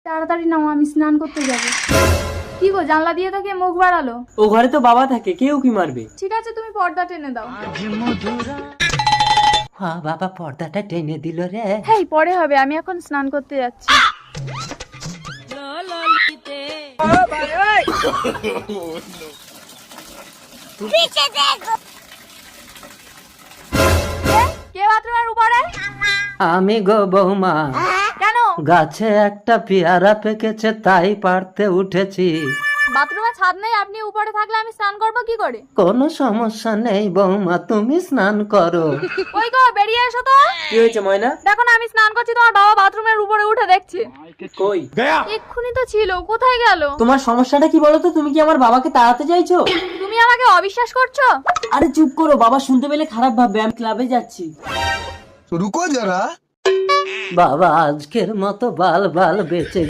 তাড়াতাড়ি নাও, আমি স্নান করতে যাবো। কি গো, জানলা দিয়ে তো কে মুখ বাড়ালো? ও ঘরে তো বাবা থাকে, কেউ কি মারবে? ঠিক আছে, তুমি পর্দা টেনে দাও। হ্যাঁ বাবা, পর্দাটা টেনে দিল রে। হেই, পরে হবে, আমি এখন স্নান করতে যাচ্ছি। কে বাথরুমের উপরে? আমি গো বৌমা, কেন? গাছে একটা পেয়ারা পেকেছে তাই পারতে উঠেছি। বাথরুমে ছাদ নেই, আপনি উপরে থাকলে আমি স্নান করবো কি করে? কোনো সমস্যা নেই বৌমা, তুমি স্নান করো। ওই গো, বেরিয়ে এসো তো। কি হয়েছে ময়না? দেখো না, আমি স্নান করছি, তোমার বাবা বাথরুমের উপরে উঠে দেখছে। কই? এক্ষুনি তো ছিল, কোথায় গেল? তোমার সমস্যাটা কি বলো তো? তুমি কি আমার বাবাকে তাড়াতে চাইছো? তুমি আমাকে অবিশ্বাস করছো? আরে চুপ করো, বাবা শুনতে পেলে খারাপ ভাববে। আমি ক্লাবে যাচ্ছি। रुको जरा। বাবা আজকের মতো বাল বাল বেঁচে